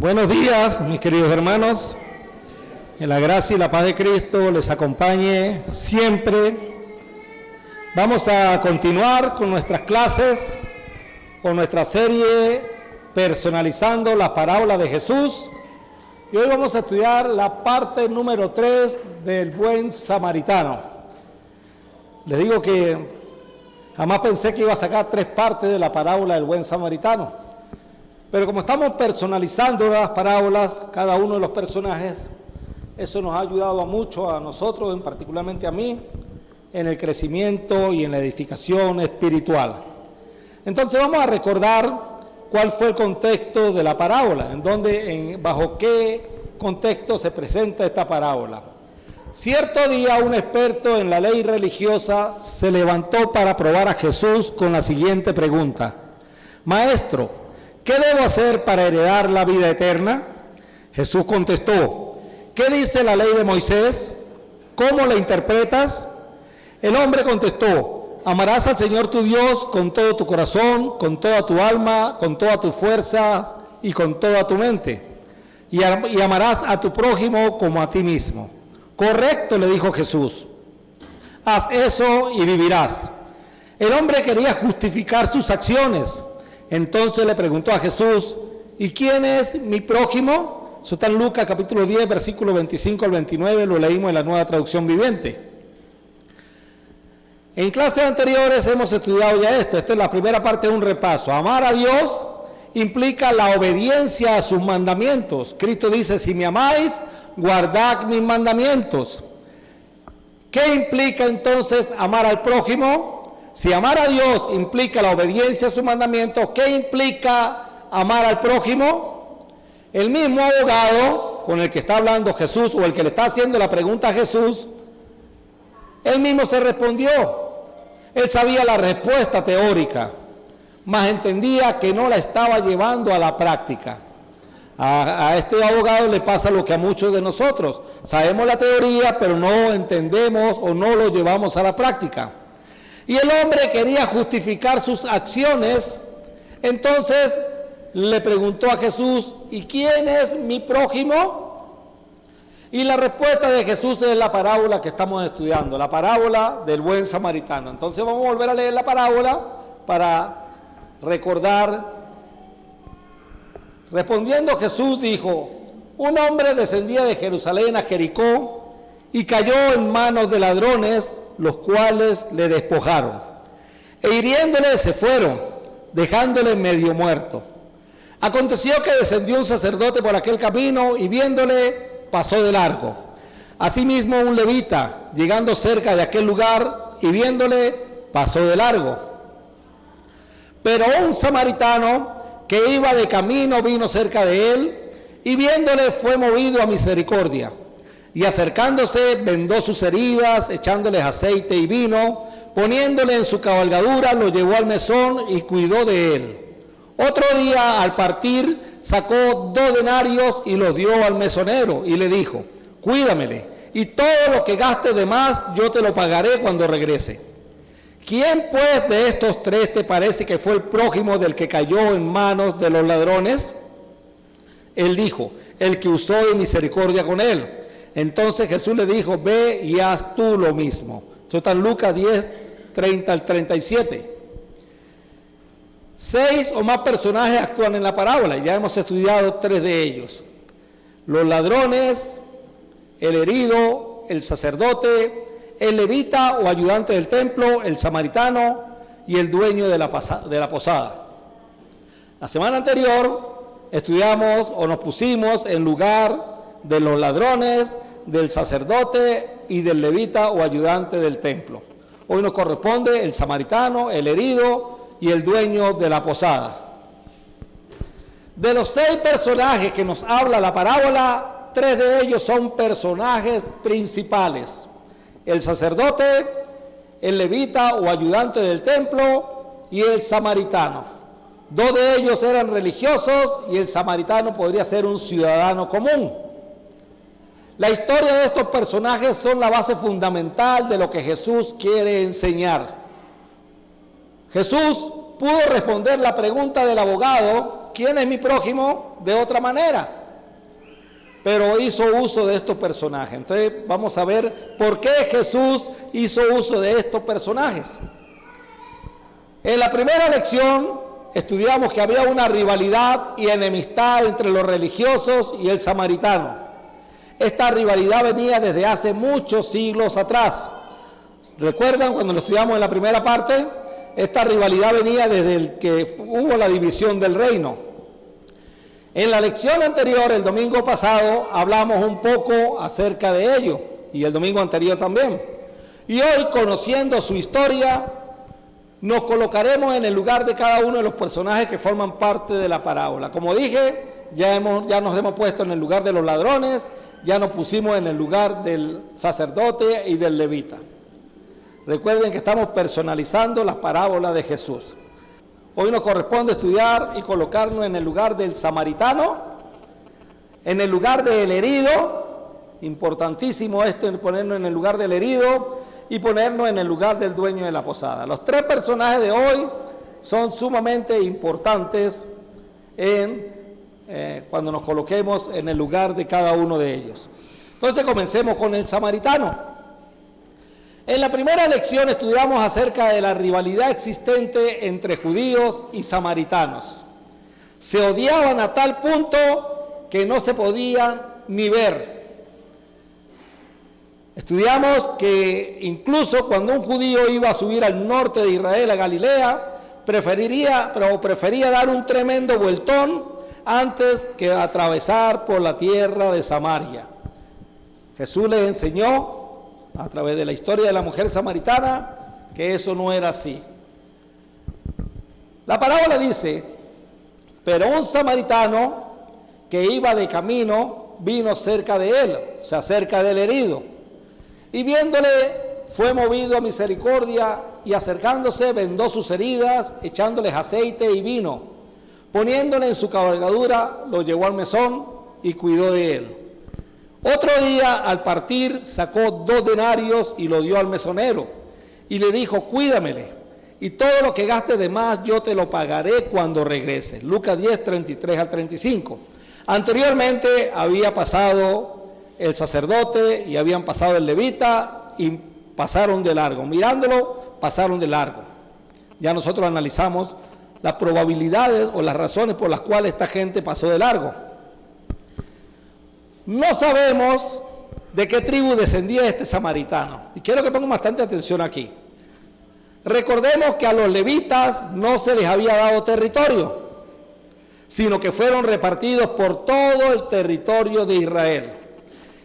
Buenos días, mis queridos hermanos. Que la gracia y la paz de Cristo les acompañe siempre. Vamos a continuar con nuestras clases, con nuestra serie Personalizando la Parábola de Jesús. Y hoy vamos a estudiar la parte número 3 del Buen Samaritano. Les digo que jamás pensé que iba a sacar 3 partes de la parábola del Buen Samaritano. Pero como estamos personalizando las parábolas, cada uno de los personajes, eso nos ha ayudado mucho a nosotros, particularmente a mí, en el crecimiento y en la edificación espiritual. Entonces vamos a recordar cuál fue el contexto de la parábola, bajo qué contexto se presenta esta parábola. Cierto día un experto en la ley religiosa se levantó para probar a Jesús con la siguiente pregunta: Maestro, ¿qué debo hacer para heredar la vida eterna? Jesús contestó: ¿qué dice la ley de Moisés? ¿Cómo la interpretas? El hombre contestó: amarás al Señor tu Dios con todo tu corazón, con toda tu alma, con todas tus fuerzas y con toda tu mente. Y amarás a tu prójimo como a ti mismo. Correcto, le dijo Jesús. Haz eso y vivirás. El hombre quería justificar sus acciones. Entonces le preguntó a Jesús: ¿y quién es mi prójimo? Eso está en Lucas capítulo 10, versículo 25 al 29, lo leímos en la Nueva Traducción Viviente. En clases anteriores hemos estudiado ya esto. Esta es la primera parte de un repaso. Amar a Dios implica la obediencia a sus mandamientos. Cristo dice: si me amáis, guardad mis mandamientos. ¿Qué implica entonces amar al prójimo? Si amar a Dios implica la obediencia a sus mandamientos, ¿qué implica amar al prójimo? El mismo abogado con el que está hablando Jesús, o el que le está haciendo la pregunta a Jesús, él mismo se respondió. Él sabía la respuesta teórica, mas entendía que no la estaba llevando a la práctica. A este abogado le pasa lo que a muchos de nosotros. Sabemos la teoría, pero no entendemos o no lo llevamos a la práctica. Y el hombre quería justificar sus acciones, entonces le preguntó a Jesús: ¿y quién es mi prójimo? Y la respuesta de Jesús es la parábola que estamos estudiando, la parábola del Buen Samaritano. Entonces vamos a volver a leer la parábola para recordar. Respondiendo Jesús dijo: un hombre descendía de Jerusalén a Jericó y cayó en manos de ladrones, los cuales le despojaron, e hiriéndole se fueron, dejándole medio muerto. Aconteció que descendió un sacerdote por aquel camino, y viéndole pasó de largo. Asimismo un levita, llegando cerca de aquel lugar, y viéndole pasó de largo. Pero un samaritano que iba de camino vino cerca de él, y viéndole fue movido a misericordia. Y acercándose, vendó sus heridas, echándoles aceite y vino, poniéndole en su cabalgadura, lo llevó al mesón y cuidó de él. Otro día, al partir, sacó 2 denarios y los dio al mesonero y le dijo: cuídamele, y todo lo que gaste de más yo te lo pagaré cuando regrese. ¿Quién pues de estos 3 te parece que fue el prójimo del que cayó en manos de los ladrones? Él dijo: el que usó de misericordia con él. Entonces Jesús le dijo: ve y haz tú lo mismo. Esto está en Lucas 10, 30 al 37. 6 o más personajes actúan en la parábola. Ya hemos estudiado 3 de ellos: los ladrones, el herido, el sacerdote, el levita o ayudante del templo, el samaritano y el dueño de la posada. La semana anterior estudiamos o nos pusimos en lugar de los ladrones, del sacerdote y del levita o ayudante del templo. Hoy nos corresponde el samaritano, el herido y el dueño de la posada. De los 6 personajes que nos habla la parábola, 3 de ellos son personajes principales: el sacerdote, el levita o ayudante del templo y el samaritano. 2 de ellos eran religiosos y el samaritano podría ser un ciudadano común. La historia de estos personajes son la base fundamental de lo que Jesús quiere enseñar. Jesús pudo responder la pregunta del abogado ¿quién es mi prójimo? De otra manera. Pero hizo uso de estos personajes. Entonces vamos a ver por qué Jesús hizo uso de estos personajes. En la primera lección estudiamos que había una rivalidad y enemistad entre los religiosos y el samaritano. Esta rivalidad venía desde hace muchos siglos atrás. ¿Recuerdan cuando lo estudiamos en la primera parte? Esta rivalidad venía desde el que hubo la división del reino. En la lección anterior, el domingo pasado, hablamos un poco acerca de ello, y el domingo anterior también. Y hoy, conociendo su historia, nos colocaremos en el lugar de cada uno de los personajes que forman parte de la parábola. Como dije, ya nos hemos puesto en el lugar de los ladrones, ya nos pusimos en el lugar del sacerdote y del levita. Recuerden que estamos personalizando las parábolas de Jesús. Hoy nos corresponde estudiar y colocarnos en el lugar del samaritano, en el lugar del herido, importantísimo esto, ponernos en el lugar del herido y ponernos en el lugar del dueño de la posada. Los tres personajes de hoy son sumamente importantes cuando nos coloquemos en el lugar de cada uno de ellos. Entonces comencemos con el samaritano. En la primera lección estudiamos acerca de la rivalidad existente entre judíos y samaritanos. Se odiaban a tal punto que no se podían ni ver. Estudiamos que incluso cuando un judío iba a subir al norte de Israel, a Galilea, prefería dar un tremendo vueltón antes que atravesar por la tierra de Samaria. Jesús les enseñó a través de la historia de la mujer samaritana que eso no era así. La parábola dice: pero un samaritano que iba de camino vino cerca de él, o sea, cerca del herido, y viéndole fue movido a misericordia, y acercándose vendó sus heridas, echándoles aceite y vino, poniéndole en su cabalgadura, lo llevó al mesón y cuidó de él. Otro día, al partir, sacó 2 denarios y lo dio al mesonero, y le dijo: cuídamele, y todo lo que gastes de más yo te lo pagaré cuando regrese. Lucas 10, 33 al 35. Anteriormente había pasado el sacerdote y habían pasado el levita y pasaron de largo. Mirándolo, pasaron de largo. Ya nosotros analizamos las probabilidades o las razones por las cuales esta gente pasó de largo. No sabemos de qué tribu descendía este samaritano. Y quiero que pongan bastante atención aquí. Recordemos que a los levitas no se les había dado territorio, sino que fueron repartidos por todo el territorio de Israel.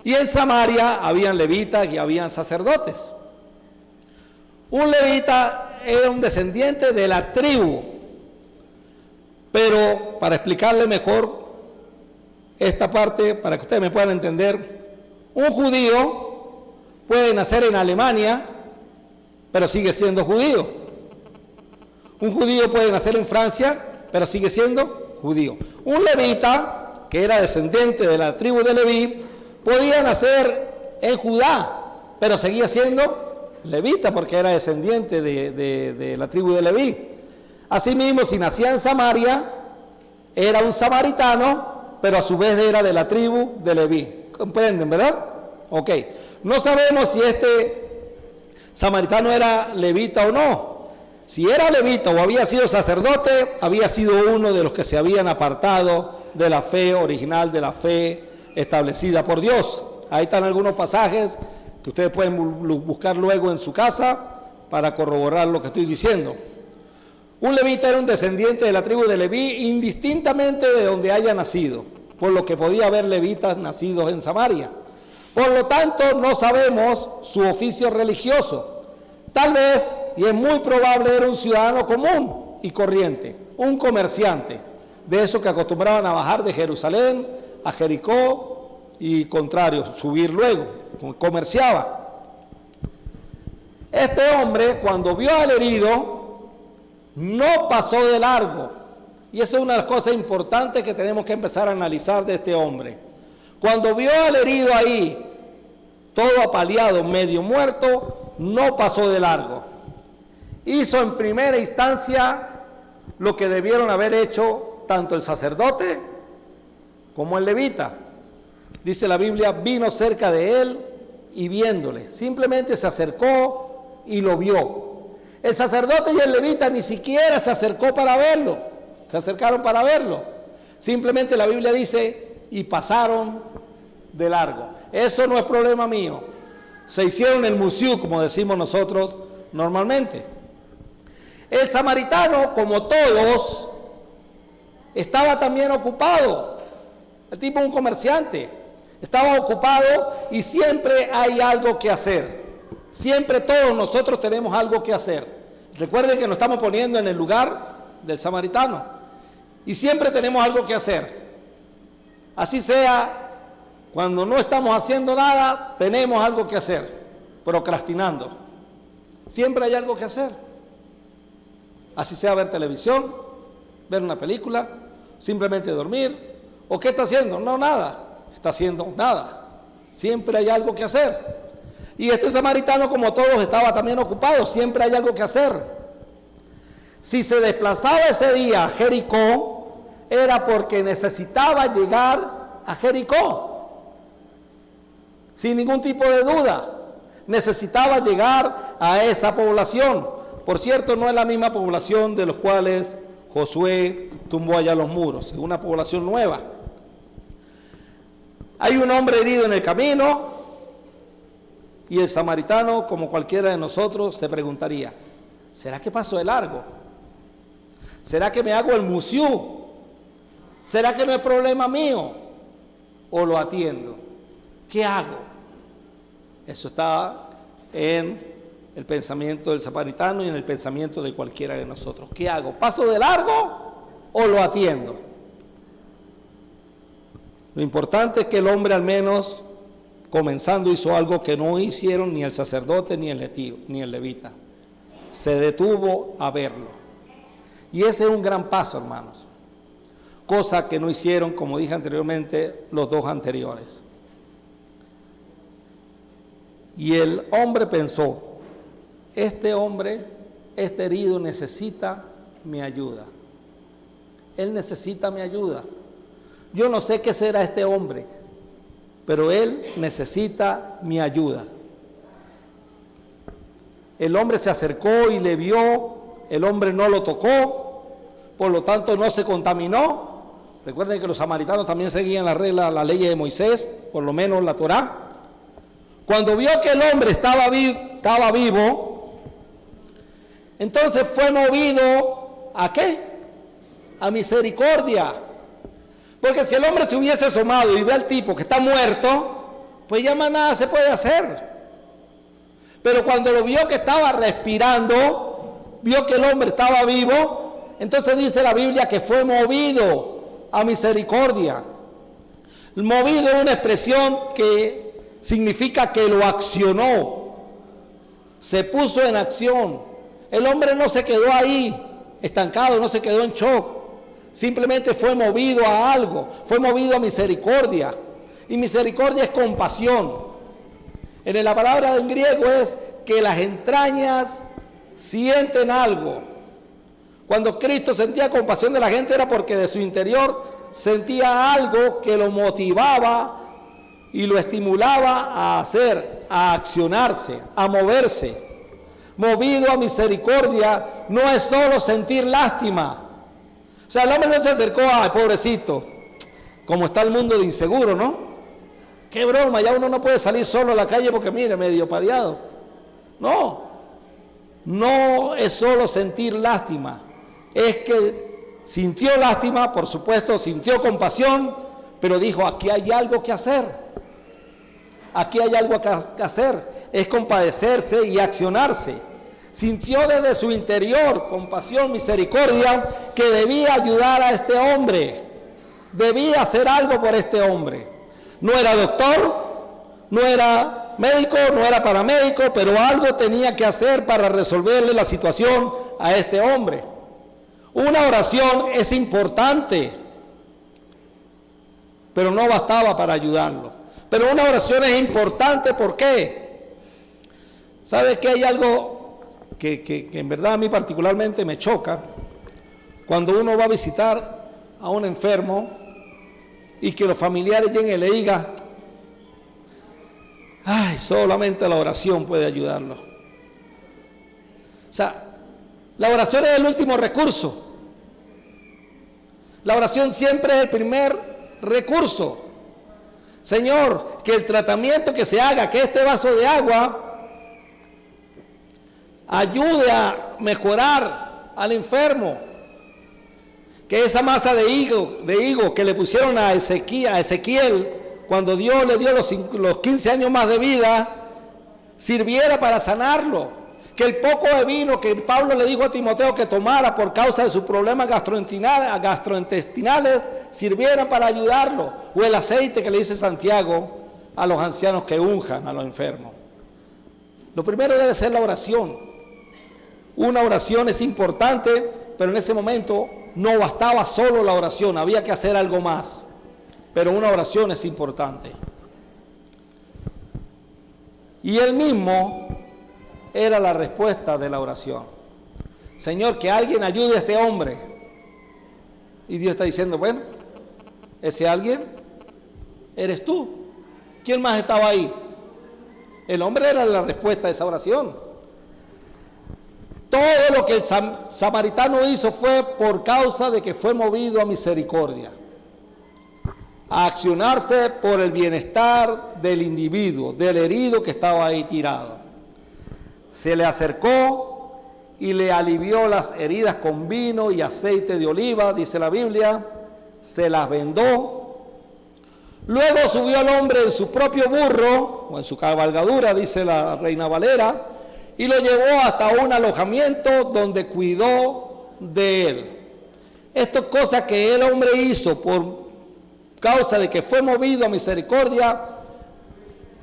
Y en Samaria habían levitas y habían sacerdotes. Un levita era un descendiente de la tribu. Pero para explicarle mejor esta parte, para que ustedes me puedan entender, un judío puede nacer en Alemania, pero sigue siendo judío. Un judío puede nacer en Francia, pero sigue siendo judío. Un levita, que era descendiente de la tribu de Leví, podía nacer en Judá, pero seguía siendo levita porque era descendiente de la tribu de Leví. Asimismo, si nacía en Samaria, era un samaritano, pero a su vez era de la tribu de Leví. ¿Comprenden, verdad? Ok. No sabemos si este samaritano era levita o no. Si era levita o había sido sacerdote, había sido uno de los que se habían apartado de la fe original, de la fe establecida por Dios. Ahí están algunos pasajes que ustedes pueden buscar luego en su casa para corroborar lo que estoy diciendo. Un levita era un descendiente de la tribu de Leví, indistintamente de donde haya nacido, por lo que podía haber levitas nacidos en Samaria. Por lo tanto, no sabemos su oficio religioso. Tal vez, y es muy probable, era un ciudadano común y corriente, un comerciante, de esos que acostumbraban a bajar de Jerusalén a Jericó y contrario, subir luego, comerciaba. Este hombre, cuando vio al herido, no pasó de largo. Y esa es una de las cosas importantes que tenemos que empezar a analizar de este hombre. Cuando vio al herido ahí, todo apaleado, medio muerto, no pasó de largo. Hizo en primera instancia lo que debieron haber hecho tanto el sacerdote como el levita. Dice la Biblia, vino cerca de él y viéndole, simplemente se acercó y lo vio. El sacerdote y el levita ni siquiera se acercaron para verlo. Simplemente la Biblia dice, y pasaron de largo. Eso no es problema mío. Se hicieron el musiú, como decimos nosotros normalmente. El samaritano, como todos, estaba también ocupado. El tipo es un comerciante. Estaba ocupado y siempre hay algo que hacer. Siempre todos nosotros tenemos algo que hacer. Recuerden que nos estamos poniendo en el lugar del samaritano. Y siempre tenemos algo que hacer. Así sea, cuando no estamos haciendo nada, tenemos algo que hacer. Procrastinando. Siempre hay algo que hacer. Así sea ver televisión, ver una película, simplemente dormir. ¿O qué está haciendo? No, nada. Está haciendo nada. Siempre hay algo que hacer. Y este samaritano, como todos, estaba también ocupado. Siempre hay algo que hacer. Si se desplazaba ese día a Jericó, era porque necesitaba llegar a Jericó. Sin ningún tipo de duda. Necesitaba llegar a esa población. Por cierto, no es la misma población de los cuales Josué tumbó allá los muros. Es una población nueva. Hay un hombre herido en el camino. Y el samaritano, como cualquiera de nosotros, se preguntaría, ¿será que paso de largo? ¿Será que me hago el musiú? ¿Será que no es problema mío? ¿O lo atiendo? ¿Qué hago? Eso está en el pensamiento del samaritano y en el pensamiento de cualquiera de nosotros. ¿Qué hago? ¿Paso de largo o lo atiendo? Lo importante es que el hombre al menos comenzando hizo algo que no hicieron ni el sacerdote ni el levita. Se detuvo a verlo. Y ese es un gran paso, hermanos. Cosa que no hicieron, como dije anteriormente, los dos anteriores. Y el hombre pensó, este hombre, este herido necesita mi ayuda. Él necesita mi ayuda. Yo no sé qué será este hombre, pero él necesita mi ayuda. El hombre se acercó y le vio, el hombre no lo tocó, por lo tanto no se contaminó. Recuerden que los samaritanos también seguían la regla, la ley de Moisés, por lo menos la Torá. Cuando vio que el hombre estaba vivo, entonces fue movido ¿a qué? A misericordia. Porque si el hombre se hubiese asomado y ve al tipo que está muerto, pues ya más nada se puede hacer. Pero cuando lo vio que estaba respirando, vio que el hombre estaba vivo, entonces dice la Biblia que fue movido a misericordia. Movido es una expresión que significa que lo accionó, se puso en acción. El hombre no se quedó ahí estancado, no se quedó en shock. Simplemente fue movido a algo, fue movido a misericordia. Y misericordia es compasión. En la palabra en griego es que las entrañas sienten algo. Cuando Cristo sentía compasión de la gente era porque de su interior sentía algo que lo motivaba y lo estimulaba a hacer, a accionarse, a moverse. Movido a misericordia no es solo sentir lástima. O sea, el hombre no se acercó, ay, pobrecito, como está el mundo de inseguro, ¿no? Qué broma, ya uno no puede salir solo a la calle porque mire, medio pareado. No es solo sentir lástima, es que sintió lástima, por supuesto, sintió compasión, pero dijo, aquí hay algo que hacer. Aquí hay algo que hacer, es compadecerse y accionarse. Sintió desde su interior compasión, misericordia, que debía ayudar a este hombre, debía hacer algo por este hombre. No era doctor, no era médico, no era paramédico, pero algo tenía que hacer para resolverle la situación a este hombre. Una oración es importante, pero no bastaba para ayudarlo. Pero una oración es importante, ¿por qué? ¿Sabe que hay algo que en verdad a mí particularmente me choca? Cuando uno va a visitar a un enfermo y que los familiares lleguen y le digan, ay, solamente la oración puede ayudarlo. O sea, la oración es el último recurso. La oración siempre es el primer recurso. Señor, que el tratamiento que se haga, que este vaso de agua ayude a mejorar al enfermo. Que esa masa de higo que le pusieron a Ezequiel cuando Dios le dio los 15 años más de vida, sirviera para sanarlo. Que el poco de vino que Pablo le dijo a Timoteo que tomara por causa de sus problemas gastrointestinales, sirviera para ayudarlo. O el aceite que le dice Santiago a los ancianos que unjan a los enfermos. Lo primero debe ser la oración. Una oración es importante, pero en ese momento no bastaba solo la oración, había que hacer algo más. Pero una oración es importante. Y él mismo era la respuesta de la oración. Señor, que alguien ayude a este hombre. Y Dios está diciendo, bueno, ese alguien eres tú. ¿Quién más estaba ahí? El hombre era la respuesta de esa oración. Todo lo que el samaritano hizo fue por causa de que fue movido a misericordia, a accionarse por el bienestar del individuo, del herido que estaba ahí tirado. Se le acercó y le alivió las heridas con vino y aceite de oliva, dice la Biblia, se las vendó. Luego subió al hombre en su propio burro, o en su cabalgadura, dice la Reina Valera, y lo llevó hasta un alojamiento donde cuidó de él. Esto es cosa que el hombre hizo por causa de que fue movido a misericordia,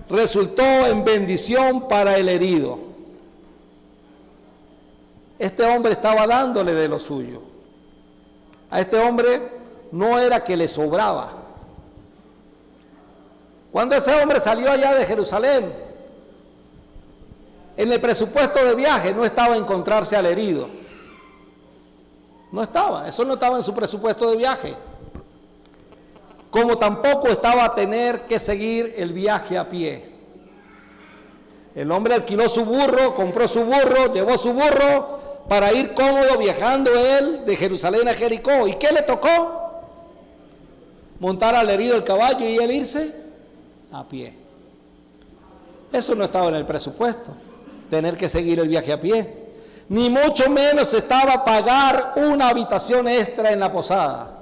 resultó en bendición para el herido. Este hombre estaba dándole de lo suyo. A este hombre no era que le sobraba. Cuando ese hombre salió allá de Jerusalén, en el presupuesto de viaje no estaba encontrarse al herido. No estaba, eso no estaba en su presupuesto de viaje. Como tampoco estaba tener que seguir el viaje a pie. El hombre alquiló su burro, compró su burro, llevó su burro para ir cómodo viajando él de Jerusalén a Jericó. ¿Y qué le tocó? Montar al herido el caballo y él irse a pie. Eso no estaba en el presupuesto, tener que seguir el viaje a pie. Ni mucho menos estaba pagar una habitación extra en la posada.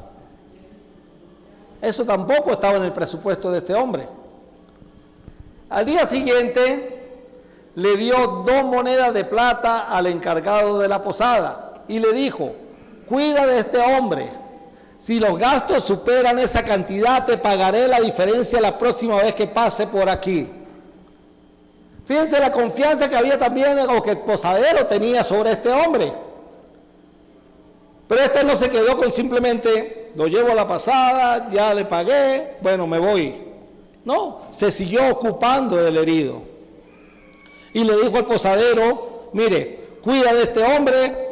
Eso tampoco estaba en el presupuesto de este hombre. Al día siguiente le dio 2 monedas de plata al encargado de la posada y le dijo, cuida de este hombre. Si los gastos superan esa cantidad, te pagaré la diferencia la próxima vez que pase por aquí. Fíjense la confianza que había también, o que el posadero tenía sobre este hombre. Pero este no se quedó con simplemente, lo llevo a la pasada, ya le pagué, bueno, me voy. No, se siguió ocupando del herido. Y le dijo al posadero, mire, cuida de este hombre,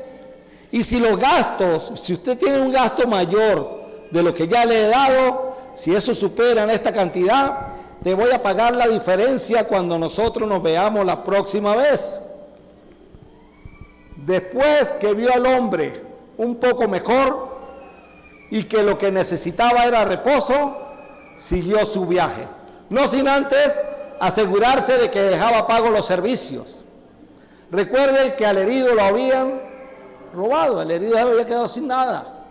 y si los gastos, si usted tiene un gasto mayor de lo que ya le he dado, si eso supera esta cantidad, te voy a pagar la diferencia cuando nosotros nos veamos la próxima vez. Después que vio al hombre un poco mejor y que lo que necesitaba era reposo, siguió su viaje. No sin antes asegurarse de que dejaba pagos los servicios. Recuerden que al herido lo habían robado, el herido había quedado sin nada.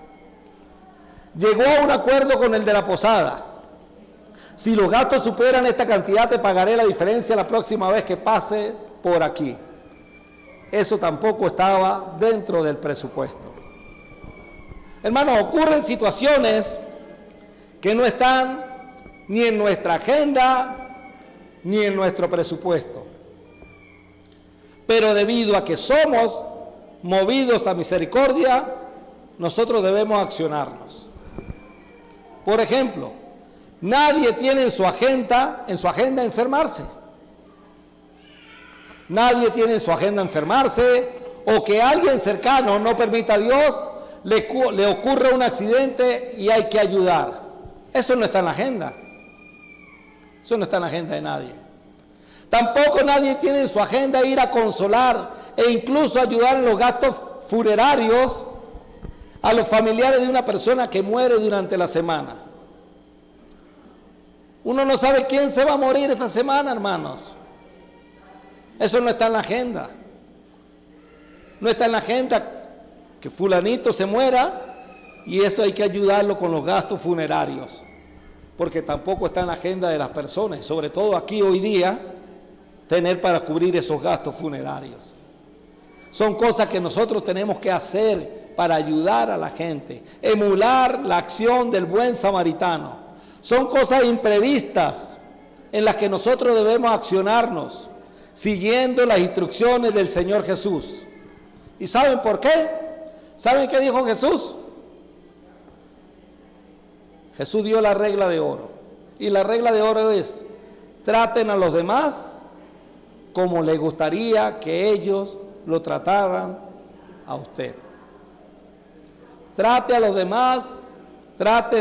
Llegó a un acuerdo con el de la posada. Si los gastos superan esta cantidad, te pagaré la diferencia la próxima vez que pase por aquí. Eso tampoco estaba dentro del presupuesto. Hermanos, ocurren situaciones que no están ni en nuestra agenda ni en nuestro presupuesto. Pero debido a que somos movidos a misericordia, nosotros debemos accionarnos. Por ejemplo, nadie tiene en su agenda enfermarse. Nadie tiene en su agenda enfermarse, o que alguien cercano no permita a Dios le ocurre un accidente y hay que ayudar. Eso no está en la agenda. Eso no está en la agenda de nadie. Tampoco nadie tiene en su agenda ir a consolar e incluso ayudar en los gastos funerarios a los familiares de una persona que muere durante la semana. Uno no sabe quién se va a morir esta semana, hermanos. Eso no está en la agenda. No está en la agenda que fulanito se muera y eso hay que ayudarlo con los gastos funerarios. Porque tampoco está en la agenda de las personas, sobre todo aquí hoy día, tener para cubrir esos gastos funerarios. Son cosas que nosotros tenemos que hacer para ayudar a la gente, emular la acción del buen samaritano. Son cosas imprevistas en las que nosotros debemos accionarnos, siguiendo las instrucciones del Señor Jesús. ¿Y saben por qué? ¿Saben qué dijo Jesús? Jesús dio la regla de oro. Y la regla de oro es: traten a los demás como les gustaría que ellos lo trataran a usted. Traten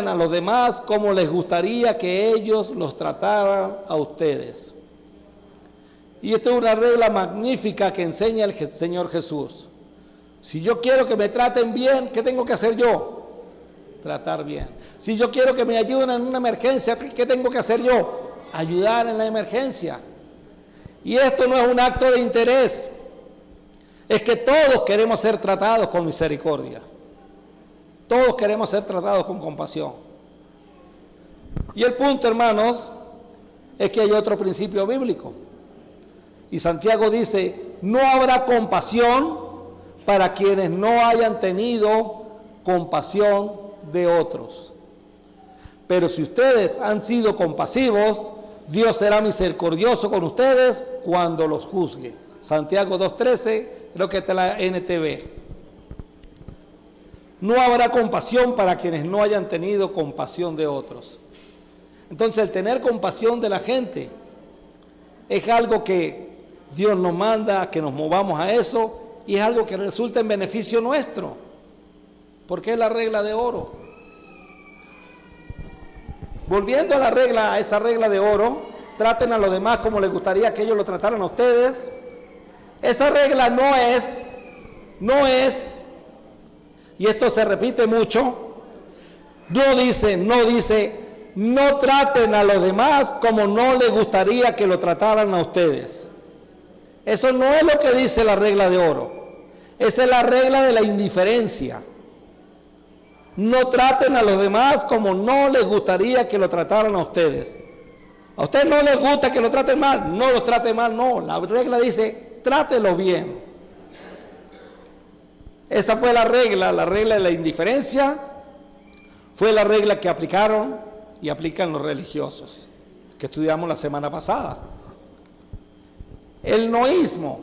a los demás como les gustaría que ellos los trataran a ustedes. Y esta es una regla magnífica que enseña el Señor Jesús. Si yo quiero que me traten bien, ¿qué tengo que hacer yo? Tratar bien. Si yo quiero que me ayuden en una emergencia, ¿qué tengo que hacer yo? Ayudar en la emergencia. Y esto no es un acto de interés, es que todos queremos ser tratados con misericordia. Todos queremos ser tratados con compasión. Y el punto, hermanos, es que hay otro principio bíblico. Y Santiago dice: no habrá compasión para quienes no hayan tenido compasión de otros. Pero si ustedes han sido compasivos, Dios será misericordioso con ustedes cuando los juzgue. Santiago 2:13, creo que está en la NTV. No habrá compasión para quienes no hayan tenido compasión de otros. Entonces, el tener compasión de la gente es algo que Dios nos manda, que nos movamos a eso, y es algo que resulta en beneficio nuestro, porque es la regla de oro. Volviendo a esa regla de oro, traten a los demás como les gustaría que ellos lo trataran a ustedes. Esa regla no es, y esto se repite mucho, no dice, no traten a los demás como no les gustaría que lo trataran a ustedes. Eso no es lo que dice la regla de oro. Esa es la regla de la indiferencia. No traten a los demás como no les gustaría que lo trataran a ustedes. A ustedes no les gusta que lo traten mal, no los traten mal, no. La regla dice, trátelos bien. Esa fue la regla de la indiferencia. Fue la regla que aplicaron y aplican los religiosos, que estudiamos la semana pasada. El noísmo.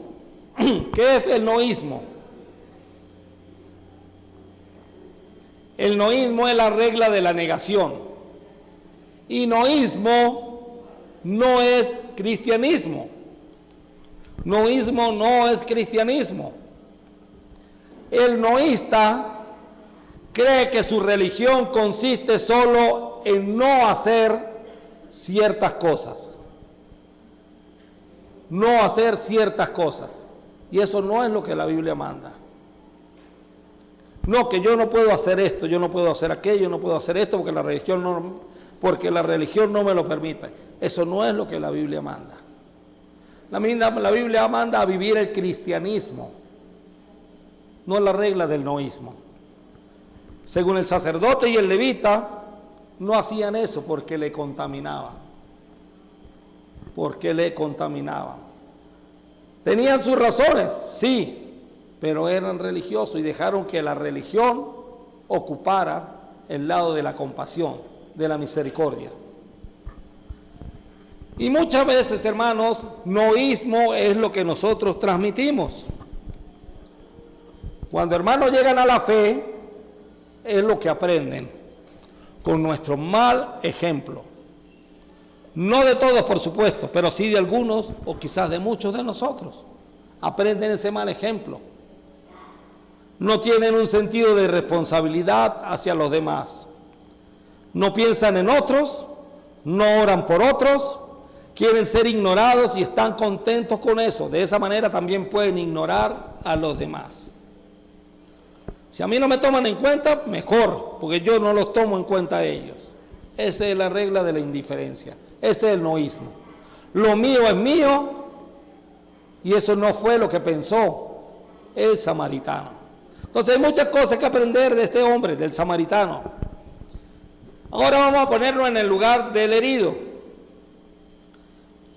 ¿Qué es el noísmo? El noísmo es la regla de la negación. Y noísmo no es cristianismo. Noísmo no es cristianismo. El noísta cree que su religión consiste solo en no hacer ciertas cosas. No hacer ciertas cosas. Y eso no es lo que la Biblia manda. No, que yo no puedo hacer esto, yo no puedo hacer aquello, yo no puedo hacer esto porque la religión no me lo permite. Eso no es lo que la Biblia manda. La Biblia manda a vivir el cristianismo, no la regla del noísmo. Según el sacerdote y el levita, no hacían eso porque le contaminaban. Porque le contaminaban. ¿Tenían sus razones? Sí, pero eran religiosos y dejaron que la religión ocupara el lado de la compasión, de la misericordia. Y muchas veces, hermanos, noísmo es lo que nosotros transmitimos. Cuando hermanos llegan a la fe, es lo que aprenden con nuestro mal ejemplo. No de todos, por supuesto, pero sí de algunos o quizás de muchos de nosotros. Aprenden ese mal ejemplo. No tienen un sentido de responsabilidad hacia los demás. No piensan en otros, no oran por otros, quieren ser ignorados y están contentos con eso. De esa manera también pueden ignorar a los demás. Si a mí no me toman en cuenta, mejor, porque yo no los tomo en cuenta a ellos. Esa es la regla de la indiferencia. Ese es el noísmo. Lo mío es mío, y eso no fue lo que pensó el samaritano. Entonces hay muchas cosas que aprender de este hombre, del samaritano. Ahora vamos a ponerlo en el lugar del herido.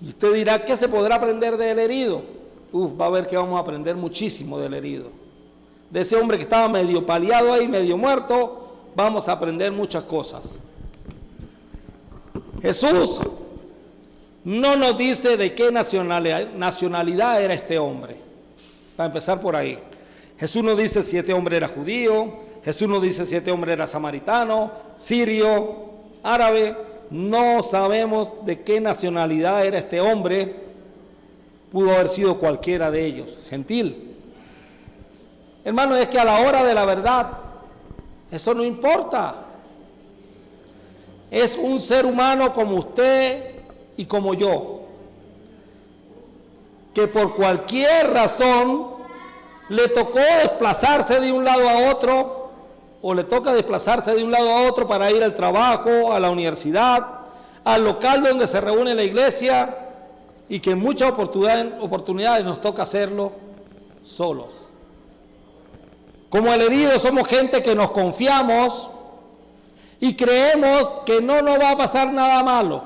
Y usted dirá, ¿qué se podrá aprender del herido? Va a ver que vamos a aprender muchísimo del herido. De ese hombre que estaba medio paliado ahí, medio muerto, vamos a aprender muchas cosas. Jesús no nos dice de qué nacionalidad era este hombre. Para empezar por ahí. Jesús no dice si este hombre era judío, Jesús no dice si este hombre era samaritano, sirio, árabe. No sabemos de qué nacionalidad era este hombre. Pudo haber sido cualquiera de ellos, gentil. Hermano, es que a la hora de la verdad, eso no importa. Es un ser humano como usted y como yo, que por cualquier razón le tocó desplazarse de un lado a otro, o le toca desplazarse de un lado a otro para ir al trabajo, a la universidad, al local donde se reúne la iglesia, y que en muchas oportunidades nos toca hacerlo solos. Como el herido, somos gente que nos confiamos y creemos que no nos va a pasar nada malo.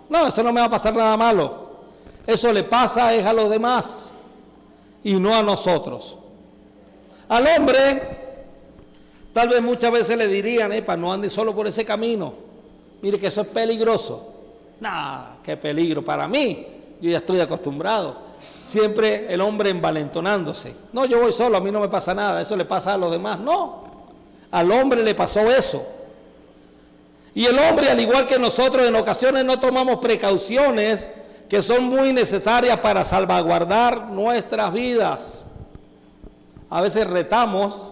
No, eso no me va a pasar nada malo. Eso le pasa es a los demás y no a nosotros. Al hombre, tal vez muchas veces le dirían, no ande solo por ese camino. Mire que eso es peligroso. Nah, qué peligro para mí. Yo ya estoy acostumbrado. Siempre el hombre envalentonándose. No, yo voy solo, a mí no me pasa nada. Eso le pasa a los demás. No, al hombre le pasó eso. Y el hombre, al igual que nosotros, en ocasiones no tomamos precauciones que son muy necesarias para salvaguardar nuestras vidas. A veces retamos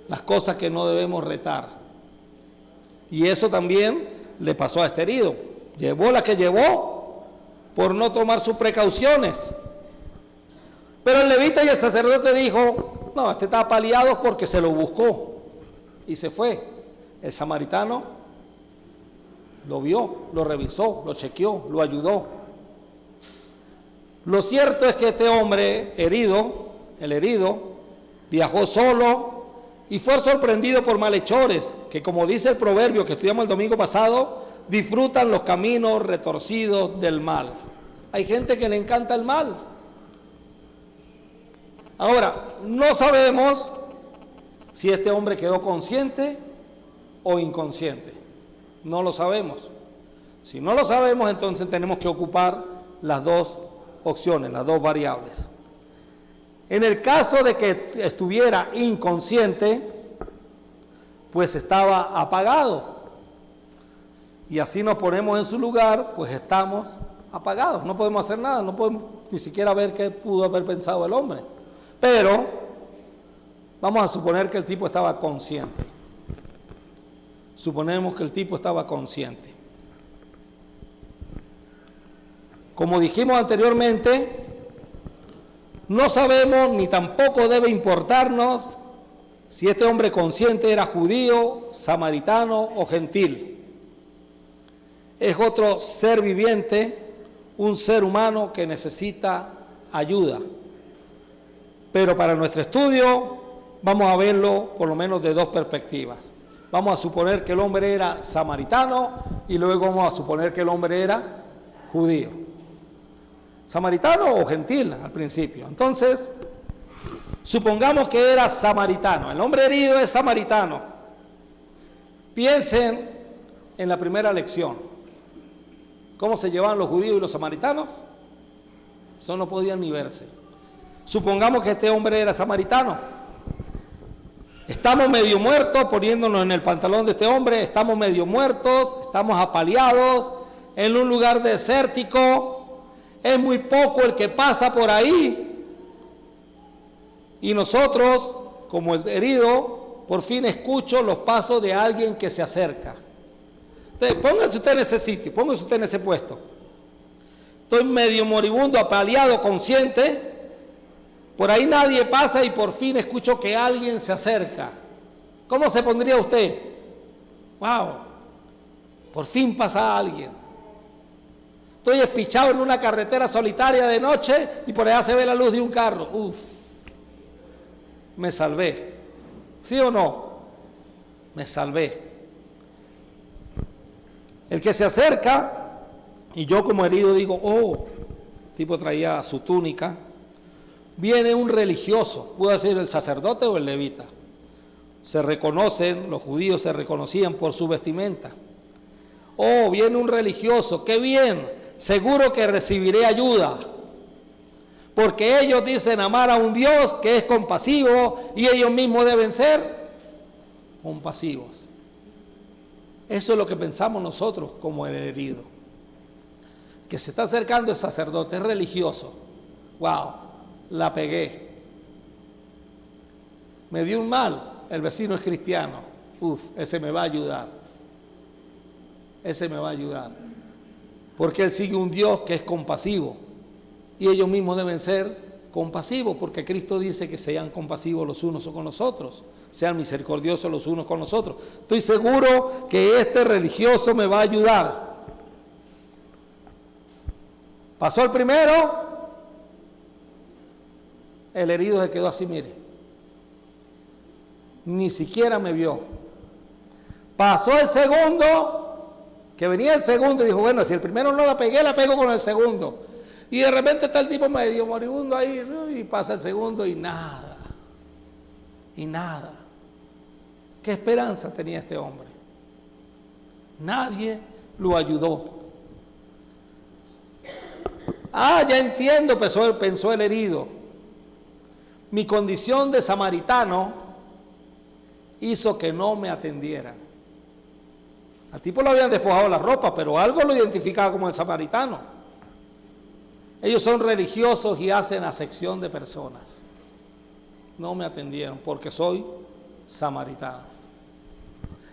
las cosas que no debemos retar. Y eso también le pasó a este herido. Llevó la que llevó por no tomar sus precauciones. Pero el levita y el sacerdote dijo, no, este está paliado porque se lo buscó y se fue. El samaritano lo vio, lo revisó, lo chequeó, lo ayudó. Lo cierto es que este hombre herido, el herido, viajó solo y fue sorprendido por malhechores que, como dice el proverbio que estudiamos el domingo pasado, disfrutan los caminos retorcidos del mal. Hay gente que le encanta el mal. Ahora, no sabemos si este hombre quedó consciente o inconsciente. No lo sabemos. Si no lo sabemos, entonces tenemos que ocupar las dos opciones, las dos variables. En el caso de que estuviera inconsciente, pues estaba apagado. Y así nos ponemos en su lugar, pues estamos apagados. No podemos hacer nada, no podemos ni siquiera ver qué pudo haber pensado el hombre. Pero vamos a suponer que el tipo estaba consciente. Suponemos que el tipo estaba consciente. Como dijimos anteriormente, no sabemos ni tampoco debe importarnos si este hombre consciente era judío, samaritano o gentil. Es otro ser viviente, un ser humano que necesita ayuda. Pero para nuestro estudio vamos a verlo por lo menos de dos perspectivas. Vamos a suponer que el hombre era samaritano y luego vamos a suponer que el hombre era judío. ¿Samaritano o gentil al principio? Entonces, supongamos que era samaritano. El hombre herido es samaritano. Piensen en la primera lección. ¿Cómo se llevaban los judíos y los samaritanos? Eso no podían ni verse. Supongamos que este hombre era samaritano. Estamos medio muertos, poniéndonos en el pantalón de este hombre, estamos medio muertos, estamos apaleados, en un lugar desértico, es muy poco el que pasa por ahí. Y nosotros, como el herido, por fin escucho los pasos de alguien que se acerca. Entonces, póngase usted en ese sitio, póngase usted en ese puesto. Estoy medio moribundo, apaleado, consciente. Por ahí nadie pasa y por fin escucho que alguien se acerca. ¿Cómo se pondría usted? ¡Wow! Por fin pasa alguien. Estoy espichado en una carretera solitaria de noche y por allá se ve la luz de un carro. ¡Uf! Me salvé. ¿Sí o no? Me salvé. El que se acerca, y yo como herido digo, oh, el tipo traía su túnica. Viene un religioso, puede ser el sacerdote o el levita. Se reconocen, los judíos se reconocían por su vestimenta. Oh, viene un religioso, qué bien, seguro que recibiré ayuda. Porque ellos dicen amar a un Dios que es compasivo y ellos mismos deben ser compasivos. Eso es lo que pensamos nosotros como el herido. Que se está acercando el sacerdote, es religioso. Wow. La pegué. Me dio un mal, el vecino es cristiano. Uf, ese me va a ayudar. Ese me va a ayudar. Porque él sigue un Dios que es compasivo. Y ellos mismos deben ser compasivos, porque Cristo dice que sean compasivos los unos con los otros. Sean misericordiosos los unos con los otros. Estoy seguro que este religioso me va a ayudar. Pasó el primero. El herido se quedó así, mire. Ni siquiera me vio. Pasó el segundo, que venía el segundo y dijo, bueno, si el primero no la pegué, la pego con el segundo. Y de repente está el tipo medio moribundo ahí, y pasa el segundo y nada. Y nada. ¿Qué esperanza tenía este hombre? Nadie lo ayudó. Ah, ya entiendo, pensó el herido. Mi condición de samaritano hizo que no me atendieran. Al tipo le habían despojado la ropa, pero algo lo identificaba como el samaritano. Ellos son religiosos y hacen acepción de personas. No me atendieron porque soy samaritano.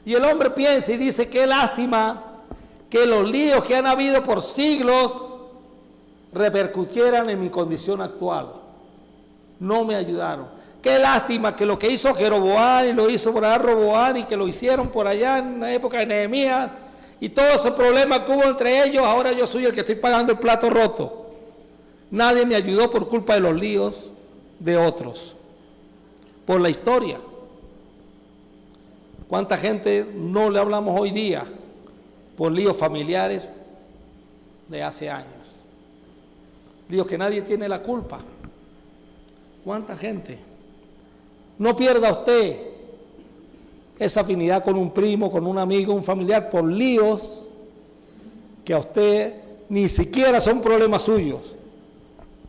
Y el hombre piensa y dice, qué lástima que los líos que han habido por siglos repercutieran en mi condición actual. No me ayudaron. Qué lástima que lo que hizo Jeroboam y lo hizo por allá Roboam y que lo hicieron por allá en la época de Nehemías y todo ese problema que hubo entre ellos, ahora yo soy el que estoy pagando el plato roto. Nadie me ayudó por culpa de los líos de otros, por la historia. ¿Cuánta gente no le hablamos hoy día por líos familiares de hace años? Líos que nadie tiene la culpa. ¿Cuánta gente? No pierda usted esa afinidad con un primo, con un amigo, un familiar, por líos que a usted ni siquiera son problemas suyos,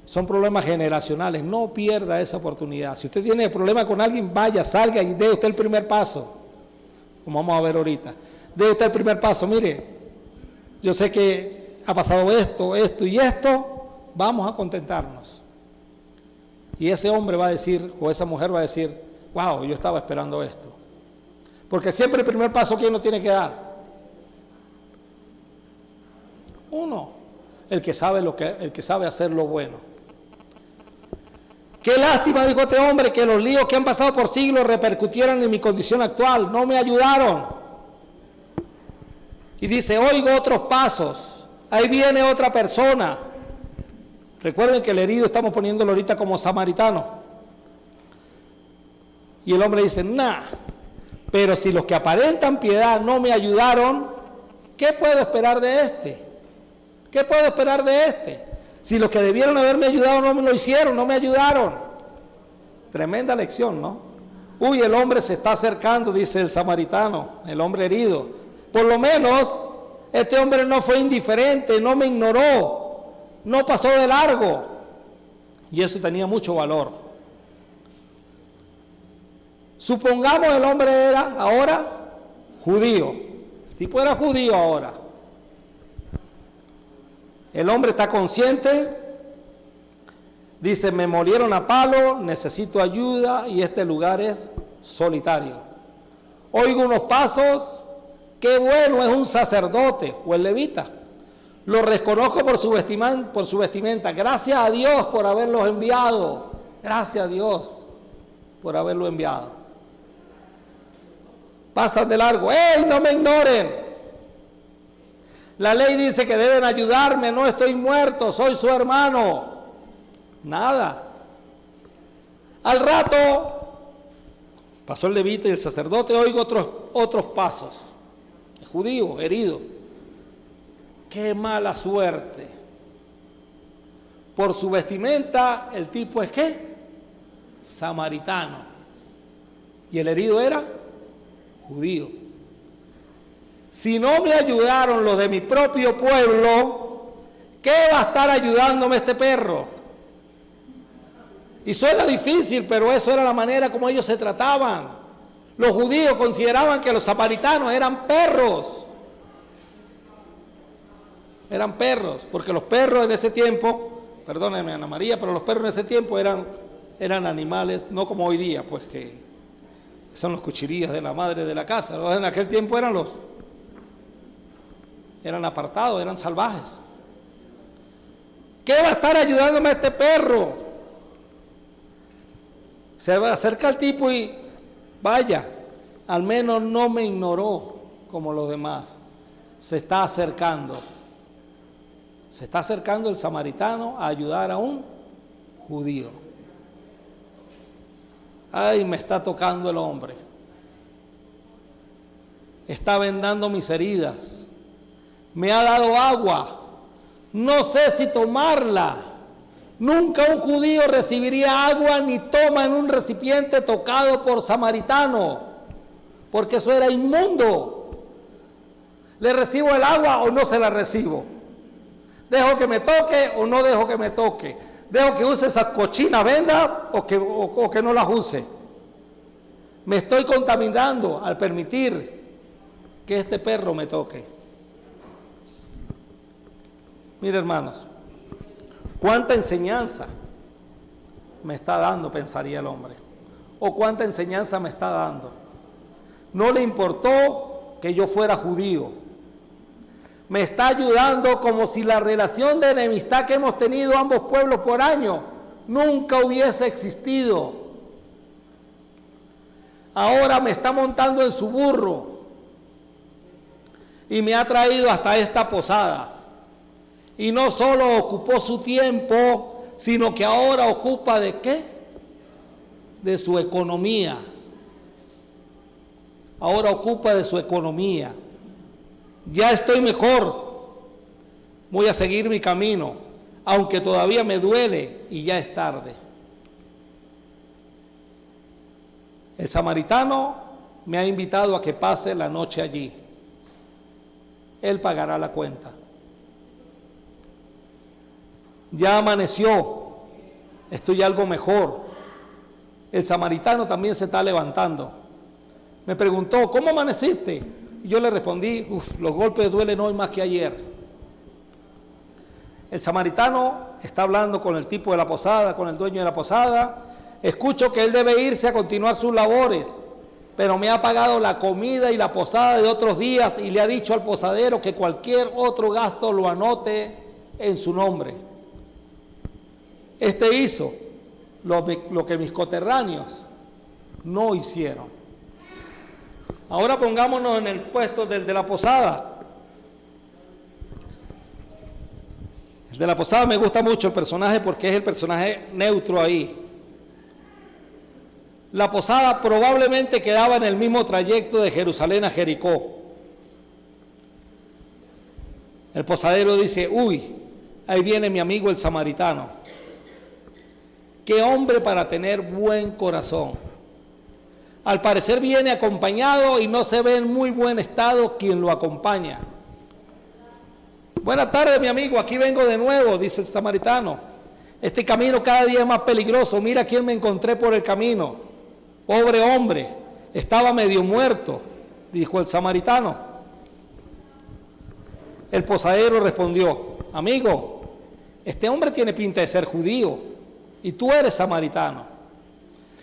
son problemas generacionales. No pierda esa oportunidad. Si usted tiene problemas con alguien, vaya, salga y dé usted el primer paso, como vamos a ver ahorita. Dé usted el primer paso. Mire, yo sé que ha pasado esto, esto y esto, vamos a contentarnos. Y ese hombre va a decir, o esa mujer va a decir, wow, yo estaba esperando esto. Porque siempre el primer paso, ¿quién lo tiene que dar? Uno, el que sabe hacer lo bueno. Qué lástima, dijo este hombre, que los líos que han pasado por siglos repercutieran en mi condición actual. No me ayudaron. Y dice, oigo otros pasos. Ahí viene otra persona. Recuerden que el herido estamos poniéndolo ahorita como samaritano. Y el hombre dice, nah, pero si los que aparentan piedad no me ayudaron, ¿qué puedo esperar de este? ¿Qué puedo esperar de este? Si los que debieron haberme ayudado no me lo hicieron, no me ayudaron. Tremenda lección, ¿no? Uy, el hombre se está acercando, dice el samaritano, el hombre herido. Por lo menos, este hombre no fue indiferente, no me ignoró. No pasó de largo. Y eso tenía mucho valor. Supongamos el hombre era ahora judío. El tipo era judío ahora. El hombre está consciente Dice, me molieron a palo, necesito ayuda y este lugar es solitario. Oigo unos pasos, qué bueno, es un sacerdote o el levita. Lo reconozco por su vestimenta. Gracias a Dios por haberlos enviado. Gracias a Dios por haberlo enviado. Pasan de largo. ¡Ey, no me ignoren! La ley dice que deben ayudarme, no estoy muerto, soy su hermano. Nada. Al rato, pasó el levita y el sacerdote, oigo otros pasos. El judío, herido. ¡Qué mala suerte! Por su vestimenta, el tipo es ¿qué? Samaritano. Y el herido era judío. Si no me ayudaron los de mi propio pueblo, ¿qué va a estar ayudándome este perro? Y suena difícil, pero eso era la manera como ellos se trataban. Los judíos consideraban que los samaritanos eran perros. Eran perros, porque los perros en ese tiempo, perdónenme Ana María, pero los perros en ese tiempo eran animales, no como hoy día, pues que son los cuchirillas de la madre de la casa. En aquel tiempo eran apartados, eran salvajes. ¿Qué va a estar ayudándome a este perro? Se acerca al tipo y vaya, al menos no me ignoró como los demás. Se está acercando el samaritano a ayudar a un judío. Ay, me está tocando el hombre. Está vendando mis heridas. Me ha dado agua. No sé si tomarla. Nunca un judío recibiría agua ni toma en un recipiente tocado por samaritano, porque eso era inmundo. ¿Le recibo el agua o no se la recibo? ¿Dejo que me toque o no dejo que me toque? ¿Dejo que use esas cochinas vendas o que no las use? Me estoy contaminando al permitir que este perro me toque. Mire, hermanos, ¿cuánta enseñanza me está dando? Pensaría el hombre. ¿O cuánta enseñanza me está dando? No le importó que yo fuera judío. Me está ayudando como si la relación de enemistad que hemos tenido ambos pueblos por años nunca hubiese existido. Ahora me está montando en su burro y me ha traído hasta esta posada. Y no solo ocupó su tiempo, sino que ahora ocupa ¿de qué? De su economía. Ahora ocupa de su economía. Ya estoy mejor. Voy a seguir mi camino, aunque todavía me duele y ya es tarde. El samaritano me ha invitado a que pase la noche allí. Él pagará la cuenta. Ya amaneció, estoy algo mejor. El samaritano también se está levantando. Me preguntó, ¿cómo amaneciste? Y yo le respondí, los golpes duelen hoy más que ayer. El samaritano está hablando con el tipo de la posada, con el dueño de la posada. Escucho que él debe irse a continuar sus labores, pero me ha pagado la comida y la posada de otros días y le ha dicho al posadero que cualquier otro gasto lo anote en su nombre. Este hizo lo que mis coterráneos no hicieron. Ahora pongámonos en el puesto del de la posada. El de la posada me gusta mucho el personaje porque es el personaje neutro ahí. La posada probablemente quedaba en el mismo trayecto de Jerusalén a Jericó. El posadero dice, uy, ahí viene mi amigo el samaritano. Qué hombre para tener buen corazón. Al parecer viene acompañado y no se ve en muy buen estado quien lo acompaña. Buenas tardes, mi amigo, aquí vengo de nuevo, dice el samaritano. Este camino cada día es más peligroso. Mira quién me encontré por el camino. Pobre hombre, estaba medio muerto, dijo el samaritano. El posadero respondió, amigo, este hombre tiene pinta de ser judío. y tú eres samaritano.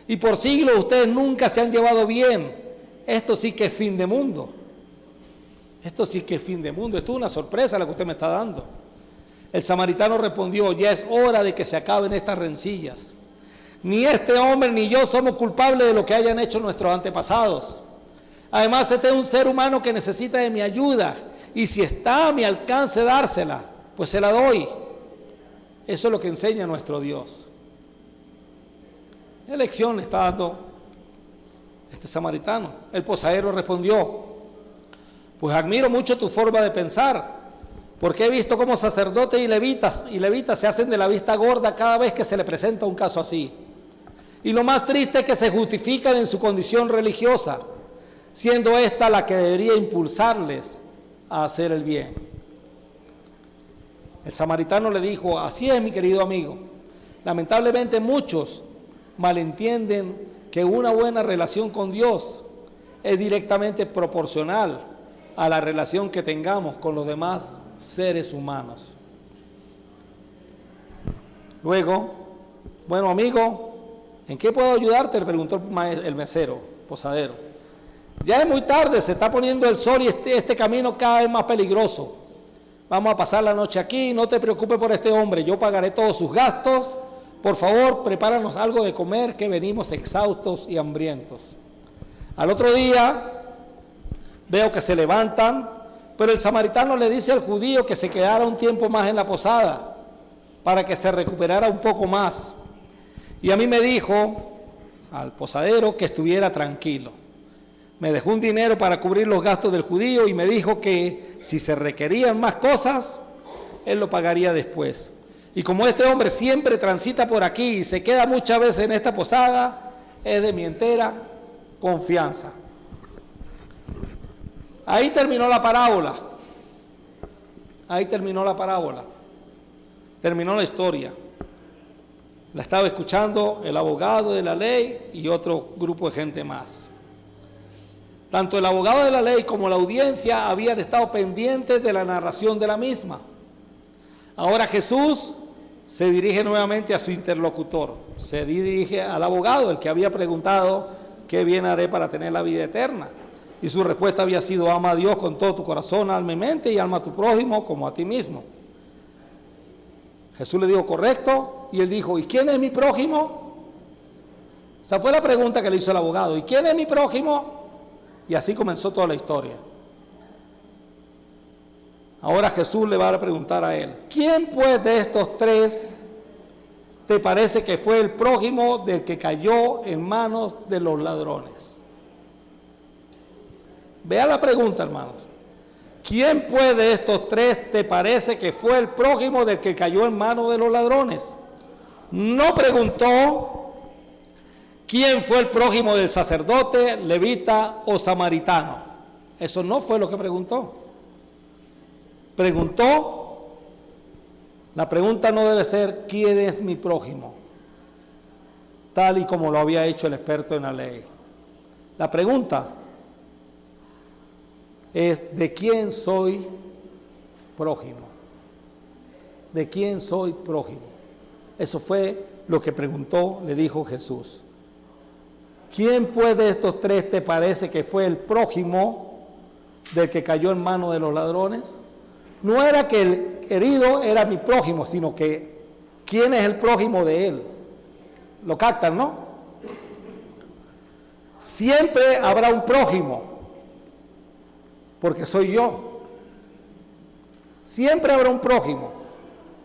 Y por siglos ustedes nunca se han llevado bien. Esto sí que es fin de mundo. Esto sí que es fin de mundo. Esto es una sorpresa la que usted me está dando. El samaritano respondió, ya es hora de que se acaben estas rencillas. Ni este hombre ni yo somos culpables de lo que hayan hecho nuestros antepasados. Además, este es un ser humano que necesita de mi ayuda. Y si está a mi alcance dársela, pues se la doy. Eso es lo que enseña nuestro Dios. ¿Qué lección le está dando este samaritano? El posadero respondió, pues admiro mucho tu forma de pensar, porque he visto cómo sacerdotes y levitas se hacen de la vista gorda cada vez que se le presenta un caso así. Y lo más triste es que se justifican en su condición religiosa, siendo esta la que debería impulsarles a hacer el bien. El samaritano le dijo, así es, mi querido amigo. Lamentablemente muchos malentienden que una buena relación con Dios es directamente proporcional a la relación que tengamos con los demás seres humanos. Luego, bueno, amigo, ¿en qué puedo ayudarte?, le preguntó el mesero, posadero. Ya es muy tarde, se está poniendo el sol y este camino cada vez más peligroso. Vamos a pasar la noche aquí, no te preocupes por este hombre, yo pagaré todos sus gastos. Por favor, prepáranos algo de comer, que venimos exhaustos y hambrientos. Al otro día, veo que se levantan, pero el samaritano le dice al judío que se quedara un tiempo más en la posada, para que se recuperara un poco más. Y a mí me dijo, al posadero, que estuviera tranquilo. Me dejó un dinero para cubrir los gastos del judío y me dijo que si se requerían más cosas, él lo pagaría después. Y como este hombre siempre transita por aquí y se queda muchas veces en esta posada, es de mi entera confianza. Ahí terminó la parábola. Ahí terminó la parábola. Terminó la historia. La estaba escuchando el abogado de la ley y otro grupo de gente más. Tanto el abogado de la ley como la audiencia habían estado pendientes de la narración de la misma. Ahora Jesús se dirige nuevamente a su interlocutor, se dirige al abogado, el que había preguntado qué bien haré para tener la vida eterna. Y su respuesta había sido, ama a Dios con todo tu corazón, alma y mente, y ama a tu prójimo como a ti mismo. Jesús le dijo, correcto, y él dijo, ¿y quién es mi prójimo? Esa fue la pregunta que le hizo el abogado, ¿y quién es mi prójimo? Y así comenzó toda la historia. Ahora Jesús le va a preguntar a él, ¿quién pues de estos tres te parece que fue el prójimo del que cayó en manos de los ladrones? Vea la pregunta, hermanos. ¿Quién pues de estos tres te parece que fue el prójimo del que cayó en manos de los ladrones? No preguntó quién fue el prójimo del sacerdote, levita o samaritano. Eso no fue lo que preguntó. Preguntó, la pregunta no debe ser ¿quién es mi prójimo?, tal y como lo había hecho el experto en la ley. La pregunta es ¿de quién soy prójimo? ¿De quién soy prójimo? Eso fue lo que preguntó, le dijo Jesús. ¿Quién pues de estos tres te parece que fue el prójimo del que cayó en manos de los ladrones? No era que el herido era mi prójimo, sino que ¿quién es el prójimo de él? ¿Lo captan, no? Siempre habrá un prójimo, porque soy yo. Siempre habrá un prójimo,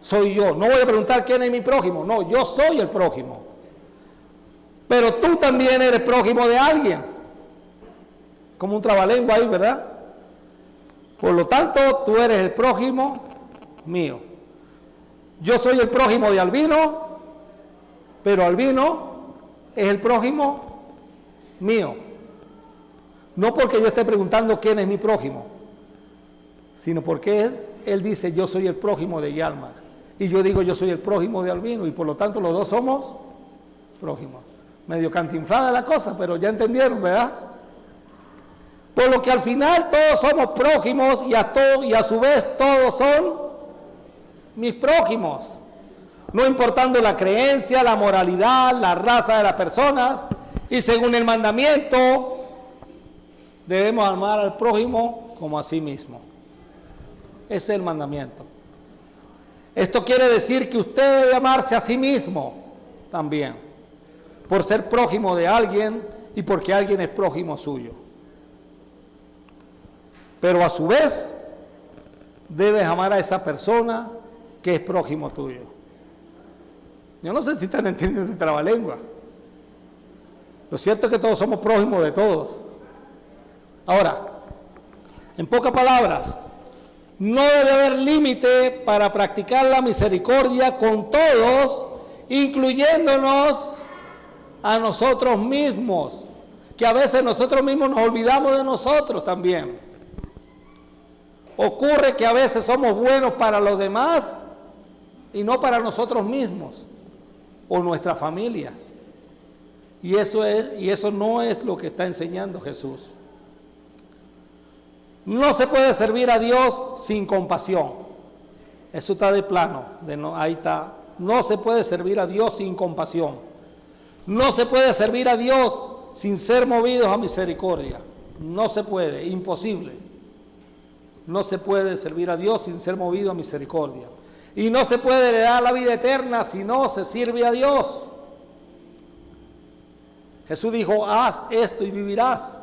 soy yo. No voy a preguntar quién es mi prójimo, no, yo soy el prójimo. Pero tú también eres prójimo de alguien, como un trabalengua ahí, ¿verdad? Por lo tanto, tú eres el prójimo mío. Yo soy el prójimo de Albino, pero Albino es el prójimo mío. No porque yo esté preguntando quién es mi prójimo, sino porque él dice yo soy el prójimo de Yalma. Y yo digo yo soy el prójimo de Albino, y por lo tanto los dos somos prójimos. Medio cantinflada la cosa, pero ya entendieron, ¿verdad? Por lo que al final todos somos prójimos y a su vez todos son mis prójimos. no importando la creencia, la moralidad, la raza de las personas, y según el mandamiento, debemos amar al prójimo como a sí mismo. Ese es el mandamiento. Esto quiere decir que usted debe amarse a sí mismo también, por ser prójimo de alguien y porque alguien es prójimo suyo. Pero a su vez, debes amar a esa persona que es prójimo tuyo. Yo no sé si están entendiendo ese trabalengua. Lo cierto es que todos somos prójimos de todos. Ahora, en pocas palabras, no debe haber límite para practicar la misericordia con todos, incluyéndonos a nosotros mismos, que a veces nosotros mismos nos olvidamos de nosotros también. Ocurre que a veces somos buenos para los demás y no para nosotros mismos o nuestras familias. Y eso no es lo que está enseñando Jesús. No se puede servir a Dios sin compasión. Eso está de plano. Ahí está. No se puede servir a Dios sin compasión. No se puede servir a Dios sin ser movidos a misericordia. No se puede, imposible. No se puede servir a Dios sin ser movido a misericordia. Y no se puede heredar la vida eterna si no se sirve a Dios. Jesús dijo, haz esto y vivirás.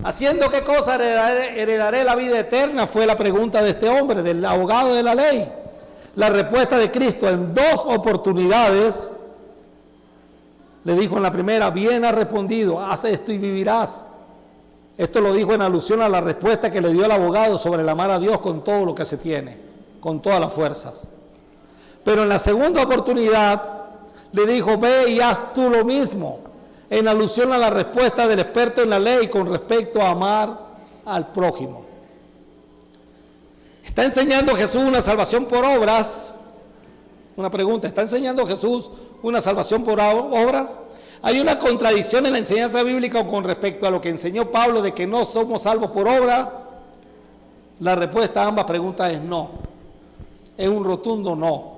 ¿Haciendo qué cosa heredaré la vida eterna? Fue la pregunta de este hombre, del abogado de la ley. La respuesta de Cristo en 2 oportunidades, le dijo en la primera, bien has respondido, haz esto y vivirás. Esto lo dijo en alusión a la respuesta que le dio el abogado sobre el amar a Dios con todo lo que se tiene, con todas las fuerzas. Pero en la segunda oportunidad le dijo, ve y haz tú lo mismo, en alusión a la respuesta del experto en la ley con respecto a amar al prójimo. ¿Está enseñando Jesús una salvación por obras? Una pregunta, ¿está enseñando Jesús una salvación por obras? Hay una contradicción en la enseñanza bíblica con respecto a lo que enseñó Pablo de que no somos salvos por obra. La respuesta a ambas preguntas es no. Es un rotundo no.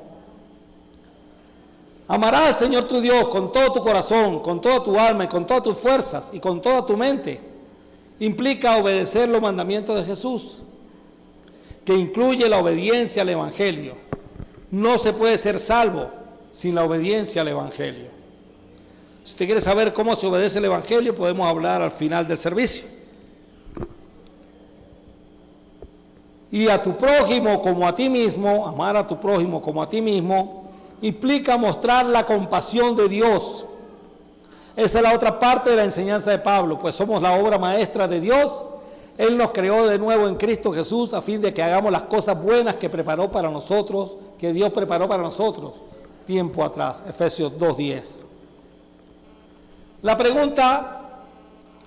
Amarás al Señor tu Dios con todo tu corazón, con toda tu alma y con todas tus fuerzas y con toda tu mente. Implica obedecer los mandamientos de Jesús, que incluye la obediencia al Evangelio. No se puede ser salvo sin la obediencia al Evangelio. Si usted quiere saber cómo se obedece el Evangelio, podemos hablar al final del servicio. Y a tu prójimo como a ti mismo, amar a tu prójimo como a ti mismo, implica mostrar la compasión de Dios. Esa es la otra parte de la enseñanza de Pablo, pues somos la obra maestra de Dios. Él nos creó de nuevo en Cristo Jesús a fin de que hagamos las cosas buenas que preparó para nosotros, que Dios preparó para nosotros tiempo atrás. Efesios 2:10. La pregunta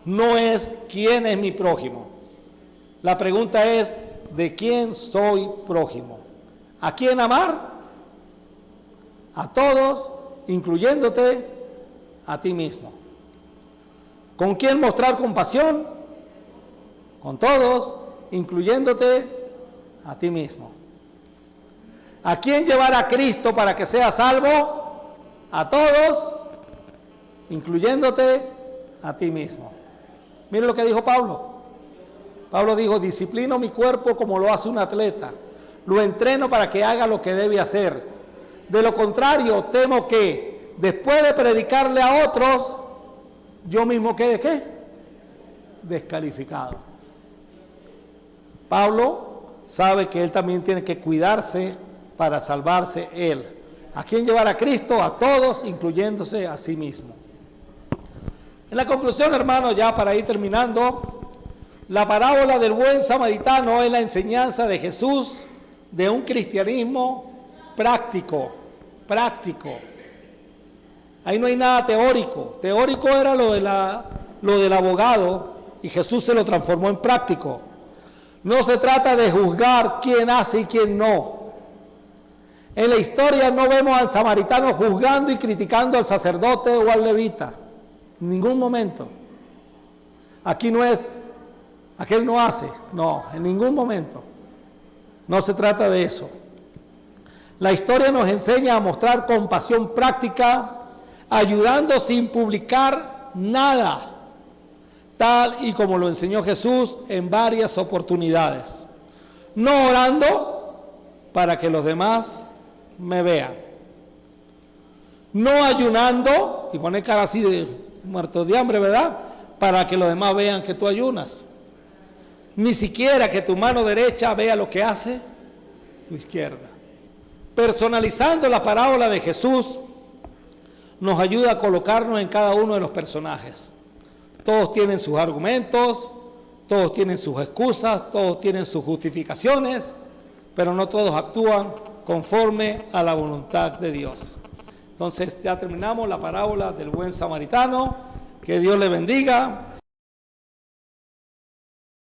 no es ¿quién es mi prójimo? La pregunta es ¿de quién soy prójimo? ¿A quién amar? A todos, incluyéndote a ti mismo. ¿Con quién mostrar compasión? Con todos, incluyéndote a ti mismo. ¿A quién llevar a Cristo para que sea salvo? A todos, incluyéndote a ti mismo. Miren lo que dijo Pablo. Pablo dijo, disciplino mi cuerpo como lo hace un atleta. Lo entreno para que haga lo que debe hacer. De lo contrario, temo que después de predicarle a otros, yo mismo quede ¿qué? Descalificado. Pablo sabe que él también tiene que cuidarse para salvarse él. ¿A quién llevar a Cristo? A todos, incluyéndose a sí mismo. En la conclusión, hermanos, ya para ir terminando, la parábola del buen samaritano es la enseñanza de Jesús de un cristianismo práctico. Ahí no hay nada teórico. Teórico era lo del abogado y Jesús se lo transformó en práctico. No se trata de juzgar quién hace y quién no. En la historia no vemos al samaritano juzgando y criticando al sacerdote o al levita. En ningún momento. Aquí no es, aquel no hace. No, en ningún momento. No se trata de eso. La historia nos enseña a mostrar compasión práctica, ayudando sin publicar nada, tal y como lo enseñó Jesús en varias oportunidades. No orando para que los demás me vean. No ayunando, y poner cara así de muerto de hambre, ¿verdad? Para que los demás vean que tú ayunas. Ni siquiera que tu mano derecha vea lo que hace tu izquierda. Personalizando la parábola de Jesús nos ayuda a colocarnos en cada uno de los personajes. Todos tienen sus argumentos, todos tienen sus excusas, todos tienen sus justificaciones, pero no todos actúan conforme a la voluntad de Dios. Entonces ya terminamos la parábola del buen samaritano. Que Dios le bendiga.